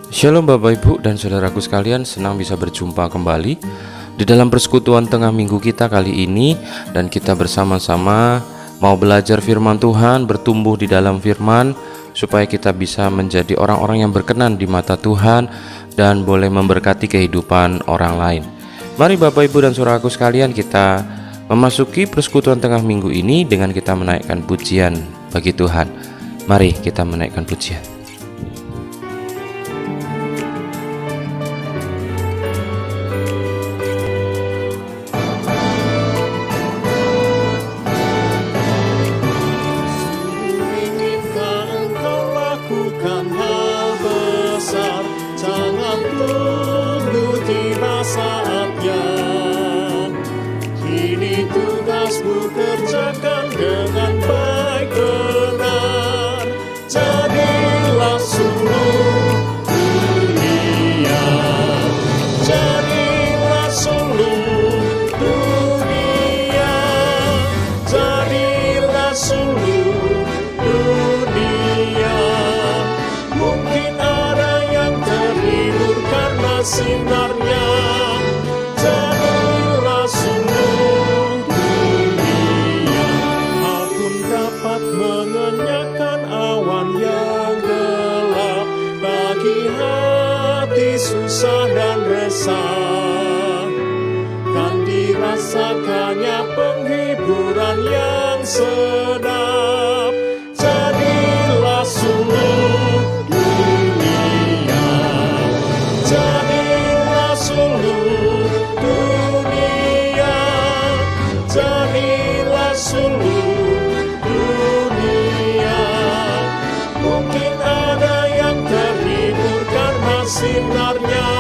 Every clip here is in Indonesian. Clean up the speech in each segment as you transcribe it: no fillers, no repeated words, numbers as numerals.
Shalom Bapak Ibu dan Saudaraku sekalian, senang bisa berjumpa kembali di dalam persekutuan tengah minggu kita kali ini. Dan kita bersama-sama mau belajar firman Tuhan, bertumbuh di dalam firman, supaya kita bisa menjadi orang-orang yang berkenan di mata Tuhan dan boleh memberkati kehidupan orang lain. Mari Bapak Ibu dan Saudaraku sekalian, kita memasuki persekutuan tengah minggu ini dengan kita menaikkan pujian bagi Tuhan. Mari kita menaikkan pujian. Kerjakan dengan baik benar, jadilah suluh dunia, jadilah suluh dunia, jadilah suluh dunia. Mungkin ada yang terhibur karena sinarnya, jadilah suluh mengenyahkan awan yang gelap bagi hati susah dan resah. Kan dirasakannya penghiburan yang sedap, jadilah suluh dunia, jadilah suluh dunia, jadilah suluh. Mungkin ada yang terhibur karena sinarnya,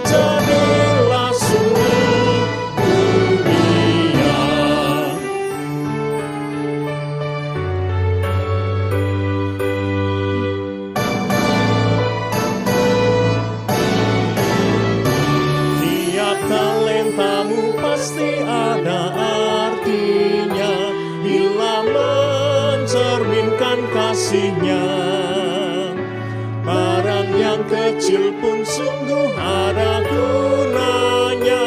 jadilah suluh dunia. Tiap talentamu pasti ada artinya bila mencerminkan kasihnya. Barang yang kecil pun sungguh ada gunanya,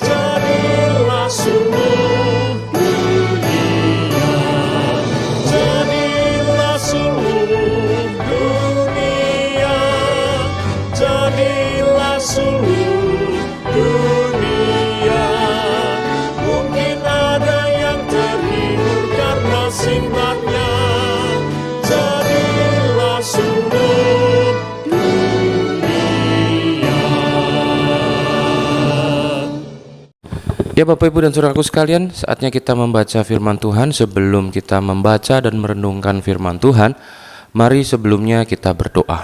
jadilah suluh dunia, jadilah suluh dunia, jadilah suluh dunia. Mungkin ada yang terhibur karena sinarnya, jadilah suluh dunia. Ya Bapak Ibu dan Saudaraku sekalian, saatnya kita membaca firman Tuhan. Sebelum kita membaca dan merenungkan firman Tuhan, mari sebelumnya kita berdoa.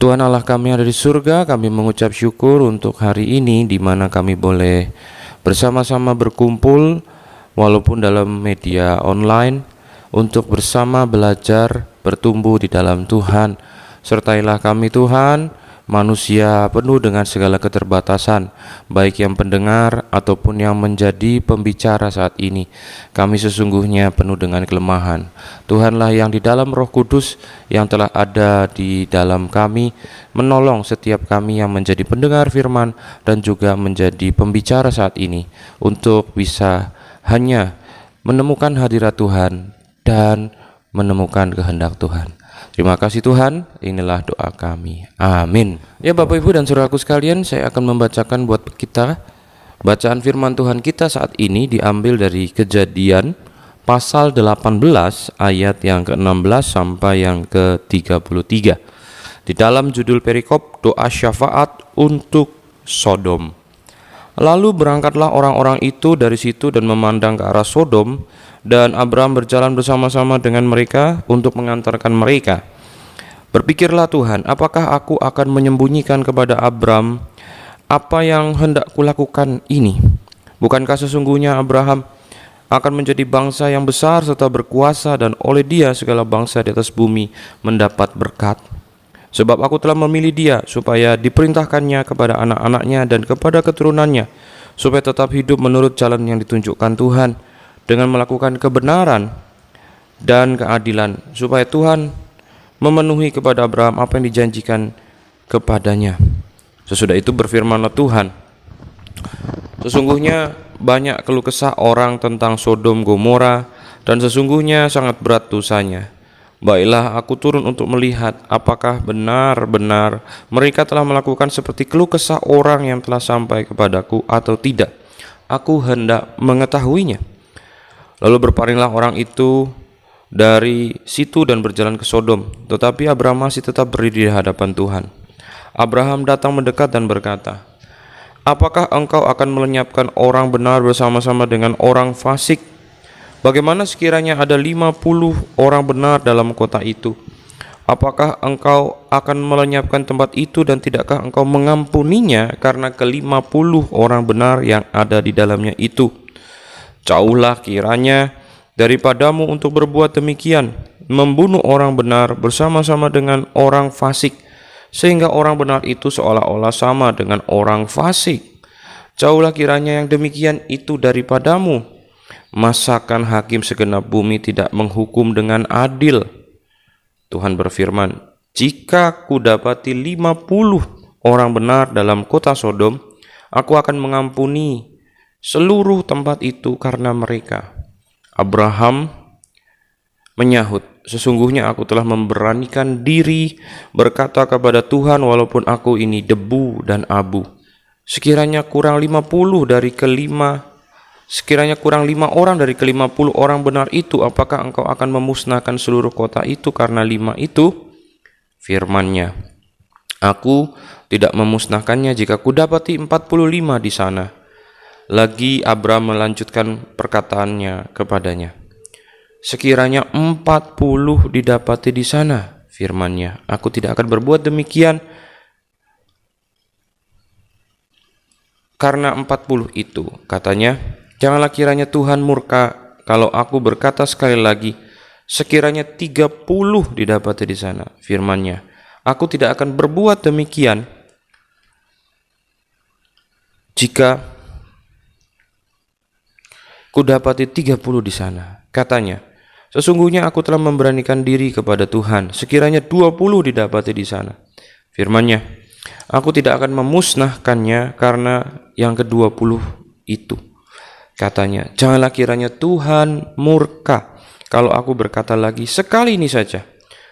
Tuhan Allah kami yang ada di surga, kami mengucap syukur untuk hari ini di mana kami boleh bersama-sama berkumpul walaupun dalam media online untuk bersama belajar bertumbuh di dalam Tuhan. Sertailah kami Tuhan, manusia penuh dengan segala keterbatasan, baik yang pendengar ataupun yang menjadi pembicara saat ini. Kami sesungguhnya penuh dengan kelemahan. Tuhanlah yang di dalam Roh Kudus yang telah ada di dalam kami, menolong setiap kami yang menjadi pendengar firman dan juga menjadi pembicara saat ini, untuk bisa hanya menemukan hadirat Tuhan dan menemukan kehendak Tuhan. Terima kasih Tuhan, inilah doa kami. Amin. Ya Bapak Ibu dan Saudaraku sekalian, saya akan membacakan buat kita bacaan firman Tuhan kita saat ini diambil dari Kejadian pasal 18 ayat yang ke-16 sampai yang ke-33. Di dalam judul perikop, doa syafaat untuk Sodom. Lalu berangkatlah orang-orang itu dari situ dan memandang ke arah Sodom, dan Abraham berjalan bersama-sama dengan mereka untuk mengantarkan mereka. Berpikirlah Tuhan, apakah aku akan menyembunyikan kepada Abraham apa yang hendak kulakukan ini? Bukankah sesungguhnya Abraham akan menjadi bangsa yang besar serta berkuasa, dan oleh dia segala bangsa di atas bumi mendapat berkat? Sebab aku telah memilih dia supaya diperintahkannya kepada anak-anaknya dan kepada keturunannya, supaya tetap hidup menurut jalan yang ditunjukkan Tuhan, dengan melakukan kebenaran dan keadilan, supaya Tuhan memenuhi kepada Abraham apa yang dijanjikan kepadanya. Sesudah itu berfirmanlah Tuhan, sesungguhnya banyak keluh kesah orang tentang Sodom Gomora, dan sesungguhnya sangat berat dosanya. Baiklah, aku turun untuk melihat apakah benar-benar mereka telah melakukan seperti keluh kesah orang yang telah sampai kepadaku atau tidak. Aku hendak mengetahuinya. Lalu berpalinglah orang itu dari situ dan berjalan ke Sodom. Tetapi Abraham masih tetap berdiri di hadapan Tuhan. Abraham datang mendekat dan berkata, apakah engkau akan melenyapkan orang benar bersama-sama dengan orang fasik? Bagaimana sekiranya ada 50 orang benar dalam kota itu? Apakah engkau akan melenyapkan tempat itu dan tidakkah engkau mengampuninya karena ke-50 orang benar yang ada di dalamnya itu? Jauhlah kiranya daripadamu untuk berbuat demikian, membunuh orang benar bersama-sama dengan orang fasik, sehingga orang benar itu seolah-olah sama dengan orang fasik. Jauhlah kiranya yang demikian itu daripadamu. Masakan hakim segenap bumi tidak menghukum dengan adil? Tuhan berfirman, jika kudapati 50 orang benar dalam kota Sodom, aku akan mengampuni seluruh tempat itu karena mereka. Abraham menyahut, sesungguhnya aku telah memberanikan diri berkata kepada Tuhan, walaupun aku ini debu dan abu. Sekiranya kurang 5 orang dari ke-50 orang benar itu, apakah engkau akan memusnahkan seluruh kota itu karena 5 itu? Firman-Nya, aku tidak memusnahkannya jika kudapati 45 di sana. Lagi Abraham melanjutkan perkataannya kepadanya, sekiranya 40 didapati di sana, firman-Nya, aku tidak akan berbuat demikian karena 40 itu. Katanya, janganlah kiranya Tuhan murka kalau aku berkata sekali lagi, sekiranya 30 didapati di sana, firman-Nya, aku tidak akan berbuat demikian jika kudapati 30 di sana. Katanya, sesungguhnya aku telah memberanikan diri kepada Tuhan, sekiranya 20 didapati di sana, firman-Nya, aku tidak akan memusnahkannya karena yang ke-20 itu. Katanya, janganlah kiranya Tuhan murka kalau aku berkata lagi sekali ini saja,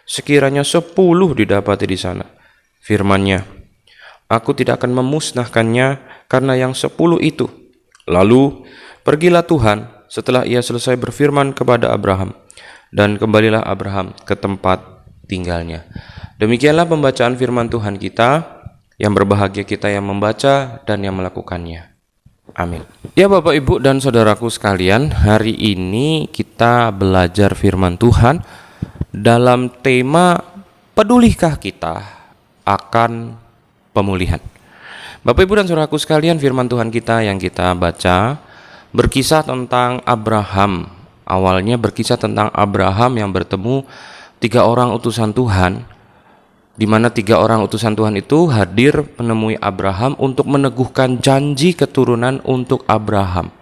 sekiranya 10 didapati di sana, firman-Nya, aku tidak akan memusnahkannya karena yang 10 itu. Lalu pergilah Tuhan setelah ia selesai berfirman kepada Abraham, dan kembalilah Abraham ke tempat tinggalnya. Demikianlah pembacaan firman Tuhan kita. Yang berbahagia kita yang membaca dan yang melakukannya. Amin. Ya Bapak, Ibu, dan saudaraku sekalian, hari ini kita belajar firman Tuhan dalam tema pedulikah kita akan pemulihan. Bapak, Ibu, dan saudaraku sekalian, firman Tuhan kita yang kita baca berkisah tentang Abraham. Awalnya berkisah tentang Abraham yang bertemu 3 orang utusan Tuhan, di mana 3 orang utusan Tuhan itu hadir menemui Abraham untuk meneguhkan janji keturunan untuk Abraham.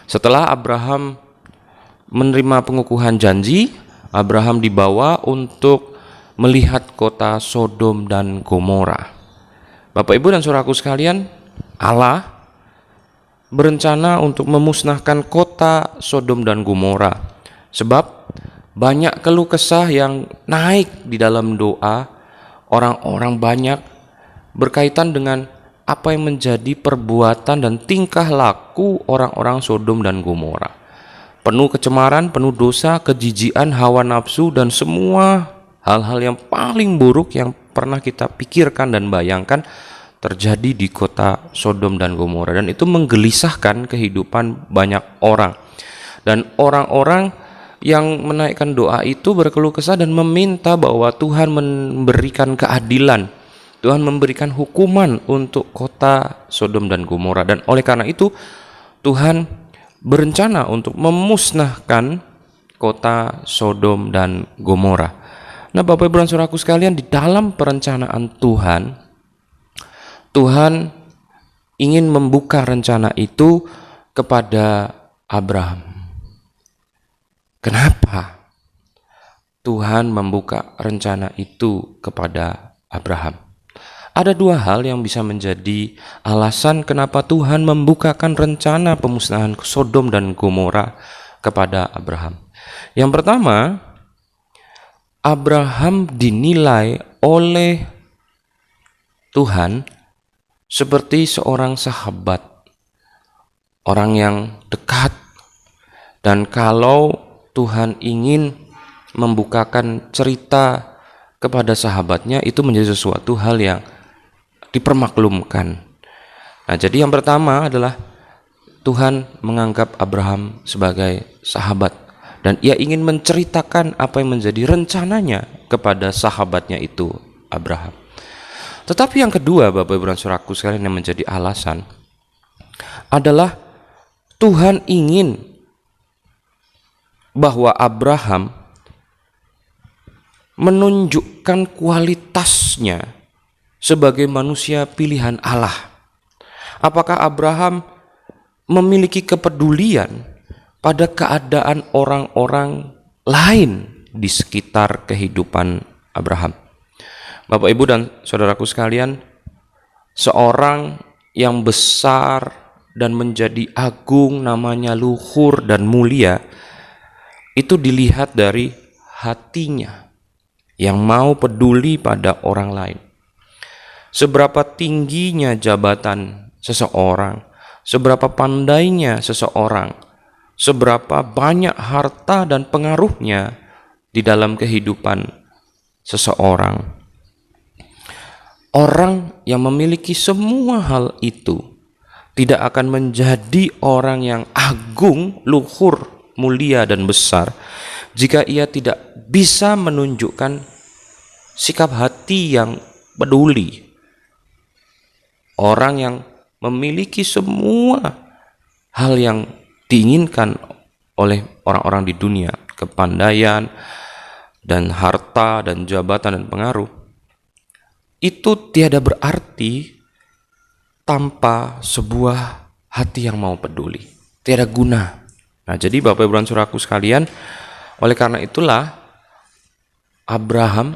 Setelah Abraham menerima pengukuhan janji, Abraham dibawa untuk melihat kota Sodom dan Gomora. Bapak, Ibu, dan saudaraku sekalian, Allah berencana untuk memusnahkan kota Sodom dan Gomora, sebab banyak keluh kesah yang naik di dalam doa orang-orang banyak berkaitan dengan apa yang menjadi perbuatan dan tingkah laku orang-orang Sodom dan Gomora. Penuh kecemaran, penuh dosa, kejijian, hawa nafsu, dan semua hal-hal yang paling buruk yang pernah kita pikirkan dan bayangkan terjadi di kota Sodom dan Gomora. Dan itu menggelisahkan kehidupan banyak orang. Dan orang-orang yang menaikkan doa itu berkeluh kesah dan meminta bahwa Tuhan memberikan keadilan, Tuhan memberikan hukuman untuk kota Sodom dan Gomora. Dan oleh karena itu Tuhan berencana untuk memusnahkan kota Sodom dan Gomora. Nah Bapak, Ibu, dan saudaraku sekalian, di dalam perencanaan Tuhan, Tuhan ingin membuka rencana itu kepada Abraham. Kenapa? Tuhan membuka rencana itu kepada Abraham? Ada dua hal yang bisa menjadi alasan kenapa Tuhan membukakan rencana pemusnahan Sodom dan Gomora kepada Abraham. Yang pertama, Abraham dinilai oleh Tuhan seperti seorang sahabat, orang yang dekat. Dan kalau Tuhan ingin membukakan cerita kepada sahabatnya, itu menjadi sesuatu hal yang dipermaklumkan. Nah, jadi yang pertama adalah Tuhan menganggap Abraham sebagai sahabat, dan ia ingin menceritakan apa yang menjadi rencananya kepada sahabatnya itu, Abraham. Tetapi yang kedua, Bapak Ibu dan Saudaraku sekalian, yang menjadi alasan adalah Tuhan ingin bahwa Abraham menunjukkan kualitasnya sebagai manusia pilihan Allah. Apakah Abraham memiliki kepedulian pada keadaan orang-orang lain di sekitar kehidupan Abraham? Bapak, Ibu, dan saudaraku sekalian, seorang yang besar dan menjadi agung, namanya luhur dan mulia, itu dilihat dari hatinya yang mau peduli pada orang lain. Seberapa tingginya jabatan seseorang, seberapa pandainya seseorang, seberapa banyak harta dan pengaruhnya di dalam kehidupan seseorang. Orang yang memiliki semua hal itu tidak akan menjadi orang yang agung, luhur, mulia, dan besar jika ia tidak bisa menunjukkan sikap hati yang peduli. Orang yang memiliki semua hal yang diinginkan oleh orang-orang di dunia, kepandaian dan harta dan jabatan dan pengaruh, itu tiada berarti tanpa sebuah hati yang mau peduli, tiada guna. Nah, jadi Bapak Ibu dan Saudaraku sekalian, oleh karena itulah Abraham,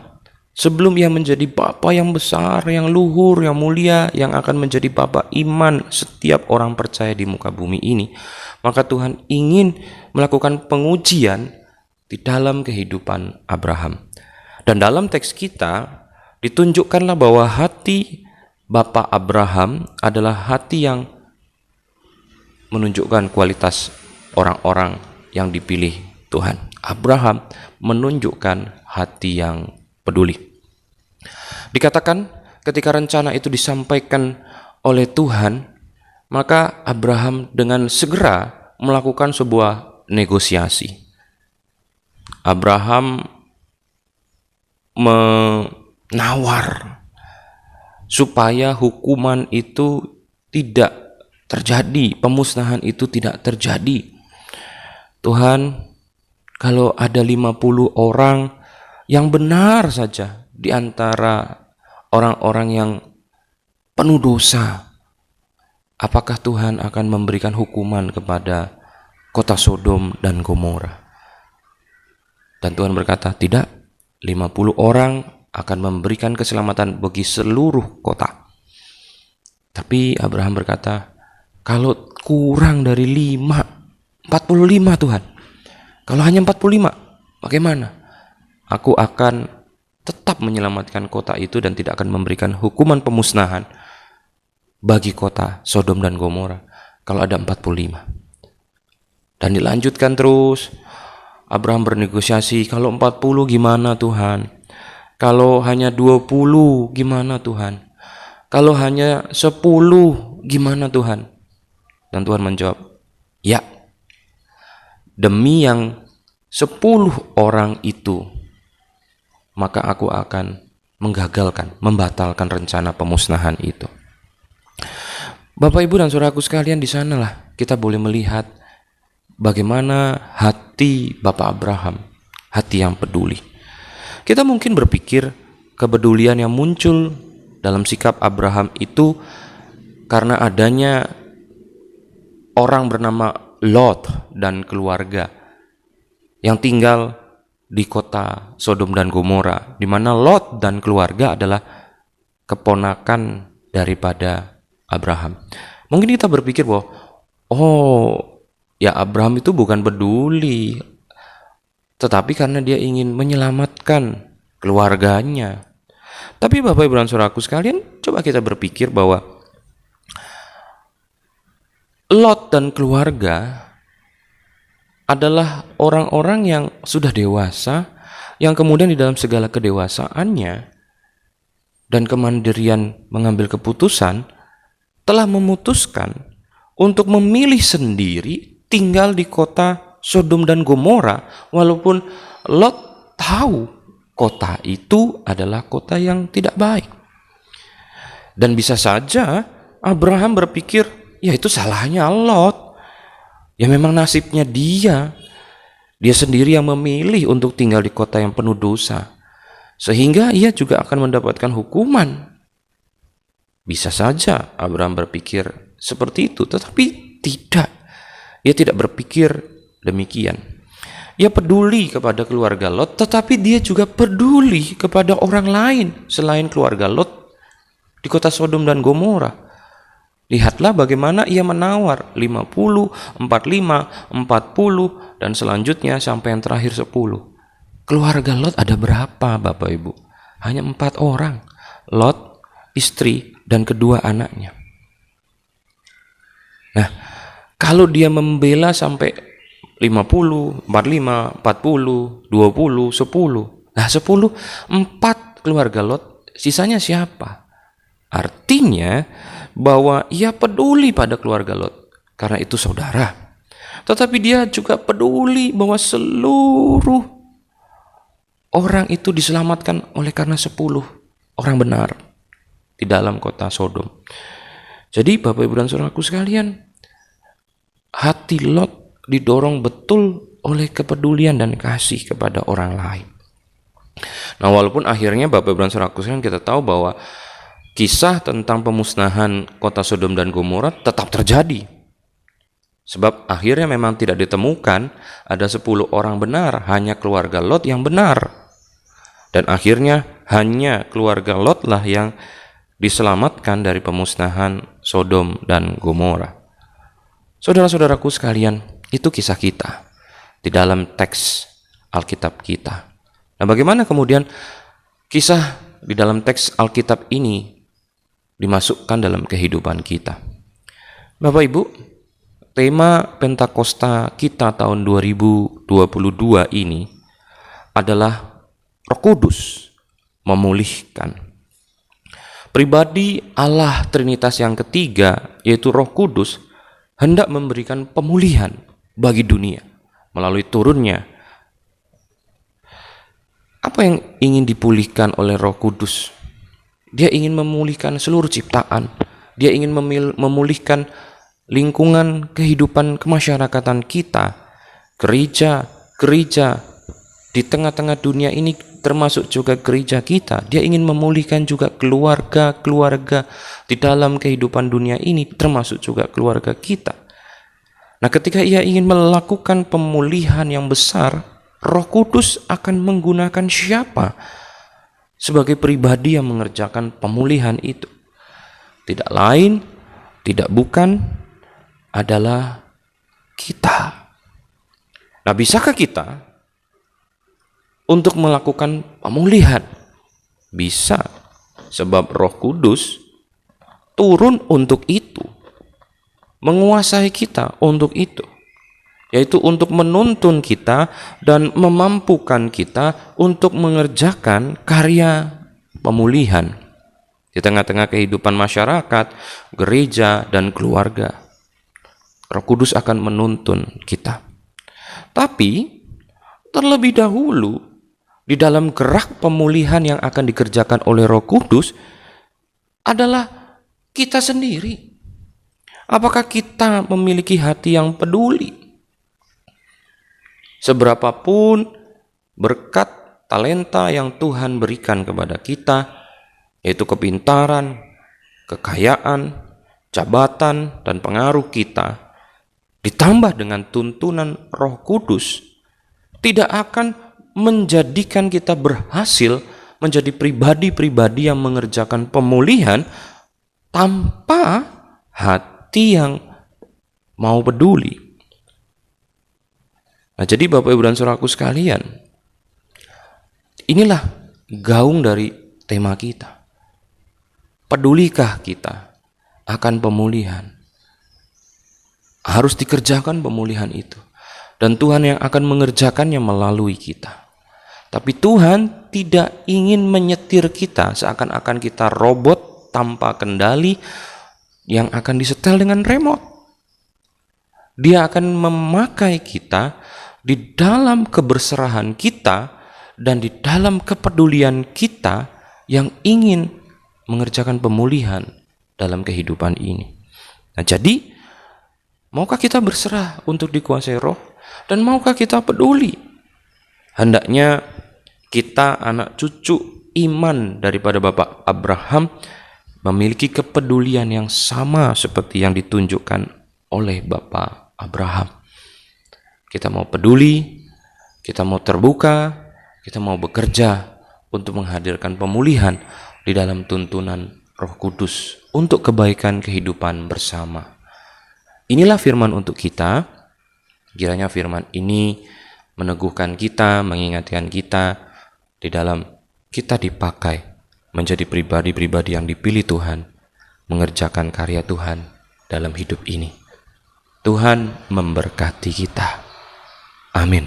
sebelum ia menjadi bapa yang besar, yang luhur, yang mulia, yang akan menjadi bapa iman setiap orang percaya di muka bumi ini, maka Tuhan ingin melakukan pengujian di dalam kehidupan Abraham. Dan dalam teks kita ditunjukkanlah bahwa hati Bapak Abraham adalah hati yang menunjukkan kualitas orang-orang yang dipilih Tuhan. Abraham menunjukkan hati yang peduli. Dikatakan ketika rencana itu disampaikan oleh Tuhan, maka Abraham dengan segera melakukan sebuah negosiasi. Abraham menawar supaya hukuman itu tidak terjadi, pemusnahan itu tidak terjadi. Tuhan, kalau ada 50 orang yang benar saja di antara orang-orang yang penuh dosa, apakah Tuhan akan memberikan hukuman kepada kota Sodom dan Gomora? Dan Tuhan berkata, tidak, 50 orang akan memberikan keselamatan bagi seluruh kota. Tapi Abraham berkata, kalau kurang dari 45 Tuhan, kalau hanya 45, bagaimana? Aku akan tetap menyelamatkan kota itu dan tidak akan memberikan hukuman pemusnahan bagi kota Sodom dan Gomora kalau ada 45. Dan dilanjutkan terus, Abraham bernegosiasi, kalau 40 gimana Tuhan? Kalau hanya 20 gimana Tuhan? Kalau hanya 10 gimana Tuhan? Dan Tuhan menjawab, ya, demi yang 10 orang itu, maka aku akan menggagalkan, membatalkan rencana pemusnahan itu. Bapak, Ibu, dan saudaraku sekalian, di sanalah kita boleh melihat bagaimana hati Bapak Abraham, hati yang peduli. Kita mungkin berpikir kepedulian yang muncul dalam sikap Abraham itu karena adanya orang bernama Lot dan keluarga yang tinggal di kota Sodom dan Gomora, di mana Lot dan keluarga adalah keponakan daripada Abraham. Mungkin kita berpikir bahwa ya Abraham itu bukan peduli, tetapi karena dia ingin menyelamatkan keluarganya. Tapi Bapak Ibu dan Saudaraku sekalian, coba kita berpikir bahwa Lot dan keluarga adalah orang-orang yang sudah dewasa, yang kemudian di dalam segala kedewasaannya dan kemandirian mengambil keputusan, telah memutuskan untuk memilih sendiri tinggal di kota Sodom dan Gomora, walaupun Lot tahu kota itu adalah kota yang tidak baik. Dan bisa saja Abraham berpikir, ya itu salahnya Lot. Ya memang nasibnya dia sendiri yang memilih untuk tinggal di kota yang penuh dosa, sehingga ia juga akan mendapatkan hukuman. Bisa saja Abraham berpikir seperti itu, tetapi tidak. Ia tidak berpikir demikian. Ia peduli kepada keluarga Lot, tetapi dia juga peduli kepada orang lain selain keluarga Lot di kota Sodom dan Gomora. Lihatlah bagaimana ia menawar 50, 45, 40, dan selanjutnya sampai yang terakhir 10. Keluarga Lot ada berapa Bapak Ibu? Hanya 4 orang. Lot, istri, dan kedua anaknya. Nah, kalau dia membela sampai 50, 45, 40, 20, 10. Nah 10, 4 keluarga Lot, sisanya siapa? Artinya bahwa ia peduli pada keluarga Lot karena itu saudara. Tetapi dia juga peduli bahwa seluruh orang itu diselamatkan oleh karena 10 orang benar di dalam kota Sodom. Jadi Bapak Ibu dan Saudaraku sekalian, hati Lot didorong betul oleh kepedulian dan kasih kepada orang lain. Nah, walaupun akhirnya Bapak Ibu dan Saudaraku sekalian kita tahu bahwa kisah tentang pemusnahan kota Sodom dan Gomora tetap terjadi. Sebab akhirnya memang tidak ditemukan ada 10 orang benar, hanya keluarga Lot yang benar. Dan akhirnya hanya keluarga Lot lah yang diselamatkan dari pemusnahan Sodom dan Gomora. Saudara-saudaraku sekalian, itu kisah kita di dalam teks Alkitab kita. Nah, bagaimana kemudian kisah di dalam teks Alkitab ini dimasukkan dalam kehidupan kita? Bapak Ibu, tema Pentakosta kita tahun 2022 ini adalah Roh Kudus memulihkan. Pribadi Allah Trinitas yang ketiga, yaitu Roh Kudus, hendak memberikan pemulihan bagi dunia melalui turunnya. Apa yang ingin dipulihkan oleh Roh Kudus? Dia ingin memulihkan seluruh ciptaan. Dia ingin memulihkan lingkungan kehidupan kemasyarakatan kita. Gereja di tengah-tengah dunia ini, termasuk juga gereja kita. Dia ingin memulihkan juga keluarga-keluarga di dalam kehidupan dunia ini, termasuk juga keluarga kita. Nah, ketika ia ingin melakukan pemulihan yang besar, Roh Kudus akan menggunakan siapa sebagai pribadi yang mengerjakan pemulihan itu? Tidak lain, tidak bukan, adalah kita. Nah, bisakah kita untuk melakukan pemulihan? Bisa, sebab Roh Kudus turun untuk itu, menguasai kita untuk itu, yaitu untuk menuntun kita dan memampukan kita untuk mengerjakan karya pemulihan di tengah-tengah kehidupan masyarakat, gereja, dan keluarga. Roh Kudus akan menuntun kita. Tapi terlebih dahulu, di dalam gerak pemulihan yang akan dikerjakan oleh Roh Kudus adalah kita sendiri. Apakah kita memiliki hati yang peduli? Seberapapun berkat talenta yang Tuhan berikan kepada kita, yaitu kepintaran, kekayaan, jabatan, dan pengaruh kita, ditambah dengan tuntunan Roh Kudus, tidak akan menjadikan kita berhasil menjadi pribadi-pribadi yang mengerjakan pemulihan tanpa hati yang mau peduli. Nah, jadi Bapak Ibu dan Saudaraku sekalian, inilah gaung dari tema kita. Pedulikah kita akan pemulihan? Harus dikerjakan pemulihan itu. Dan Tuhan yang akan mengerjakannya melalui kita. Tapi Tuhan tidak ingin menyetir kita seakan-akan kita robot tanpa kendali yang akan disetel dengan remote. Dia akan memakai kita di dalam keberserahan kita dan di dalam kepedulian kita yang ingin mengerjakan pemulihan dalam kehidupan ini. Nah, jadi maukah kita berserah untuk dikuasai roh? Dan maukah kita peduli? Hendaknya kita anak cucu iman daripada Bapak Abraham memiliki kepedulian yang sama seperti yang ditunjukkan oleh Bapak Abraham. Kita mau peduli, kita mau terbuka, kita mau bekerja untuk menghadirkan pemulihan di dalam tuntunan Roh Kudus untuk kebaikan kehidupan bersama. Inilah firman untuk kita. Kiranya firman ini meneguhkan kita, mengingatkan kita di dalam kita dipakai menjadi pribadi-pribadi yang dipilih Tuhan, mengerjakan karya Tuhan dalam hidup ini. Tuhan memberkati kita. Amin.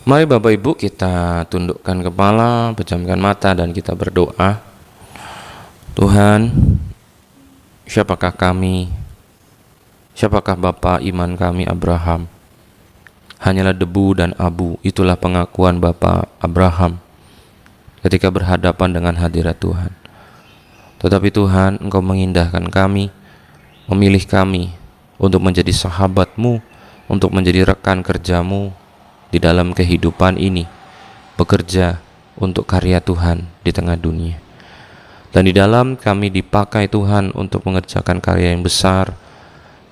Mari Bapak Ibu kita tundukkan kepala, pejamkan mata dan kita berdoa. Tuhan, siapakah kami? Siapakah Bapa iman kami Abraham? Hanyalah debu dan abu, itulah pengakuan Bapa Abraham ketika berhadapan dengan hadirat Tuhan. Tetapi Tuhan, Engkau mengindahkan kami, memilih kami untuk menjadi sahabat-Mu, untuk menjadi rekan kerja-Mu di dalam kehidupan ini, bekerja untuk karya Tuhan di tengah dunia. Dan di dalam kami dipakai Tuhan untuk mengerjakan karya yang besar,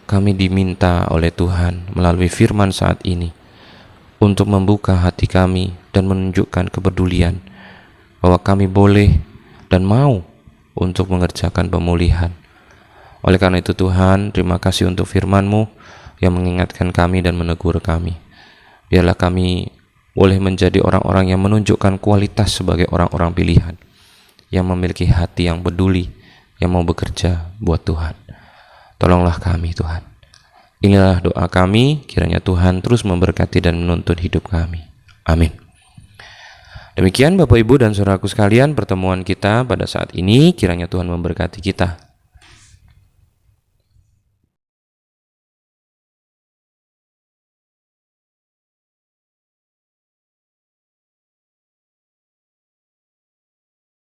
kami diminta oleh Tuhan melalui firman saat ini untuk membuka hati kami dan menunjukkan kepedulian bahwa kami boleh dan mau untuk mengerjakan pemulihan. Oleh karena itu Tuhan, terima kasih untuk firman-Mu yang mengingatkan kami dan menegur kami. Biarlah kami boleh menjadi orang-orang yang menunjukkan kualitas sebagai orang-orang pilihan, yang memiliki hati yang peduli, yang mau bekerja buat Tuhan. Tolonglah kami Tuhan. Inilah doa kami, kiranya Tuhan terus memberkati dan menuntun hidup kami. Amin. Demikian Bapak Ibu dan Saudaraku sekalian pertemuan kita pada saat ini, kiranya Tuhan memberkati kita.